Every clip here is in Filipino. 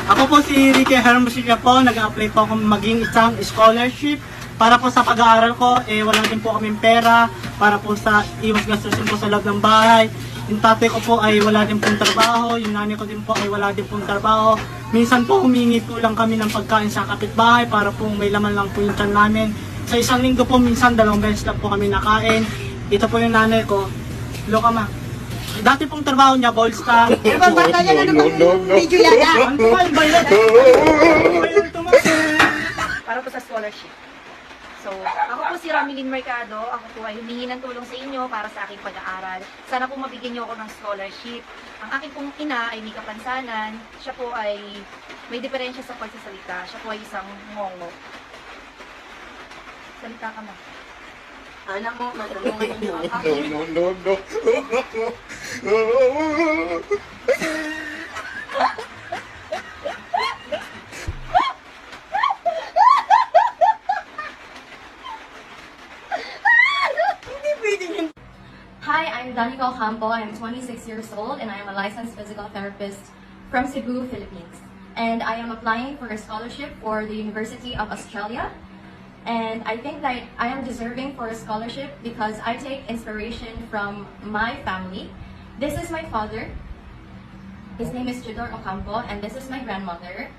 Ako po si Ricky Hermosilla po, nag-apply po ako maging isang scholarship para po sa pag-aaral ko, wala din po kaming pera para po sa iwas gastusin po sa loob ng bahay. Yung tatay ko po ay wala din pong trabaho, yung nanay ko din po ay wala din pong trabaho. Minsan po humingi po lang kami ng pagkain sa kapitbahay para po may laman lang po yung tiyan namin. Sa isang linggo po minsan 2 beses lang po kami nakain. Ito po yung nanay ko. Loka ma. Dati pong trabaho niya, ball star. Diba bata yan, ano bang video yata? Ano ba yung bayad? Para po sa scholarship. So, ako po si Ramilin Mercado. Ako po ay humingi ng tulong sa inyo para sa aking pag-aaral. Sana po mabigyan niyo ako ng scholarship. Ang aking pong ina ay may kapansanan. Siya po ay may diferensya sa pagsasalita. Siya po ay isang ngongo. Salita ka ma. Anak mo, matulungan niyo ang aking. No. Hi, I'm Danica Ocampo. I'm 26 years old and I am a licensed physical therapist from Cebu, Philippines. And I am applying for a scholarship for the University of Australia. And I think that I am deserving for a scholarship because I take inspiration from my family. This is my father. His name is Judor Ocampo, and this is my grandmother,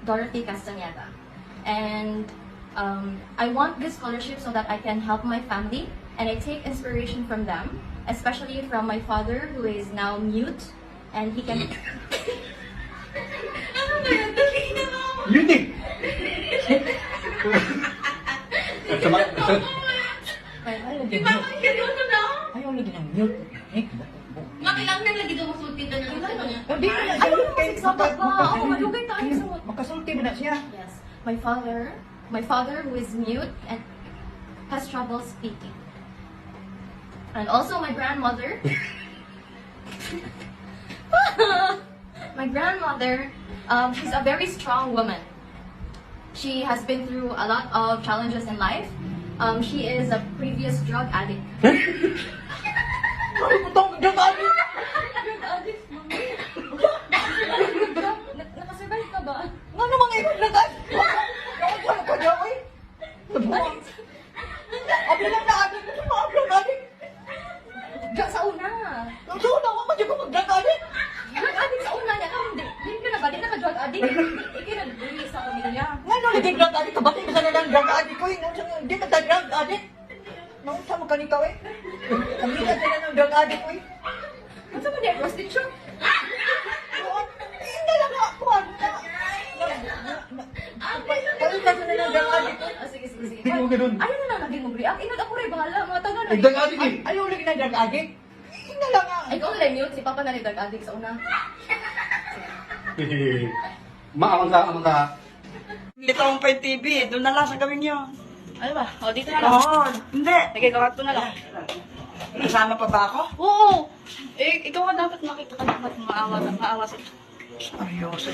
Dorothy Castañeda. And I want this scholarship so that I can help my family, and I take inspiration from them, especially from my father who is now mute, and he can... Muting! Ayaw lagi ng mute. Makilang na lagi daw masulti na ng Hindi na na siya. Ako, malugay tayo sa mga... Makasulti mo na siya. Yes, my father who is mute and has trouble speaking. And also my grandmother. My grandmother, she's a very strong woman. She has been through a lot of challenges in life. She is a previous drug addict. Ano itong gagawin? Drug addict, mami. Nakasurvive ka ba? Ano mga ibang lagay? Ano ka niya, oy? Nabuha. Abi lang na atin. Ano mga drug addict? Drug sa una. Ang suuna ko man yung mag-drug addict. Drug addict sa una niya. Hindi ka na ba? Di na ka drug addict. Ikaw nag-release sa pamilya. Nga nung naging drug addict ka, bakit ka na lang drug addict ko? Hindi ka tayo drug addict. Naunsa mo ka ni ka, eh? Ang hindi ka na ng drug addict, eh? Ano sa mga prostitution? Hindi lang ako. Palit ka na ng drug addict, eh? Sige. Hindi mo ganun. Ayaw na lang naging mag-react. Inod ako rin, bahala. Mga taga na. Nagdag adik eh. Ayaw lagi na drug addict? Hindi lang nga. Ikaw na lang mute. Si Papa na rin drug addict sa una. Amang ka. Dito ang Pay TV, doon na lang sa gawin yun. Ano ba? O, dito na lang. Oo, hindi. Nagagawa ko na lang. Kasama pa ba ako? Oo! Ikaw nga dapat makita ka dapat maawa sa... Ayos.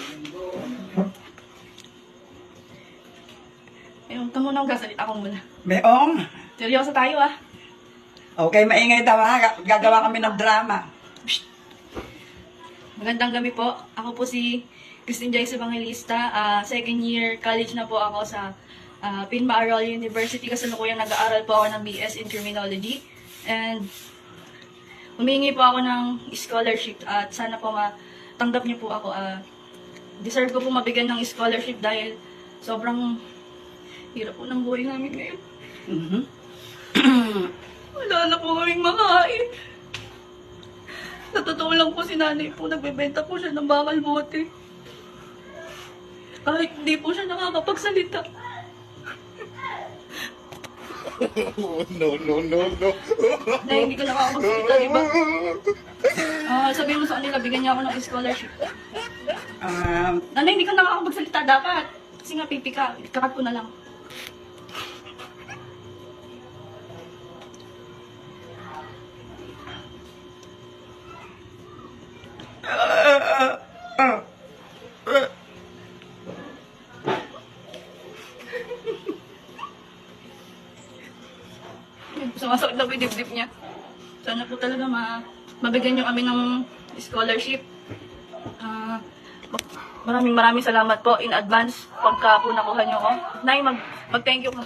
Ayun, ito muna ang gasalita ko muna. Beong. Seryoso tayo ah. Okay, maingay daw ha. Gagawa kami ng drama. Magandang gabi po. Ako po si Christine Joyce Evangelista. Second year college na po ako sa Pinmaaral University. Kasalukuyang nag-aaral po ako ng BS in Criminology. And humingi po ako ng scholarship at sana po matanggap niyo po ako. Deserve ko po mabigyan ng scholarship dahil sobrang hirap po ng buhay namin ngayon. Wala na po kaming makain. Sa totoo lang po si nanay po, nagbebenta po siya ng bakal bote. Kahit hindi po siya nakakapagsalita. No. Dahil hindi ko nakakapagsalita, di ba? Sabihin mo sa kanila, bigyan niya ako ng scholarship. Nanay, hindi ka nakakapagsalita dapat. Kasi nga pipi ka, kakat ko na lang. Sumasakit na po yung dibdib niya. Sana po talaga mabigyan niyo kami ng scholarship. maraming salamat po in advance pagka po nakuha niyo ko. Nay, mag-thank you ka.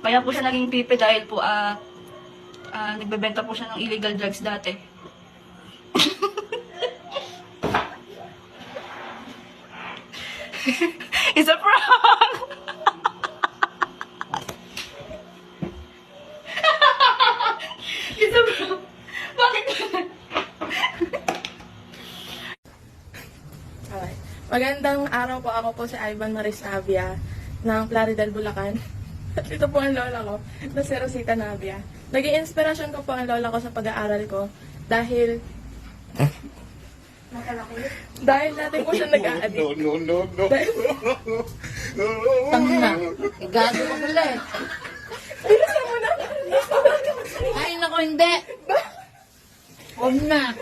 Kaya po siya naging pipi dahil po nagbebenta po siya ng illegal drugs dati. It's a prank! It's a prank! Bakit? Okay. Magandang araw po. Ako po si Ivan Maris Navia ng Plaridel, Bulacan. At ito po ang lola ko, na si Rosita Navia. Naging inspirasyon ko po ang lola ko sa pag-aaral ko dahil dati po siya nag-a-addict. No. Tangina. Igado ko pala eh. Bilisan mo na! Ay, naku, hindi. Huwag na.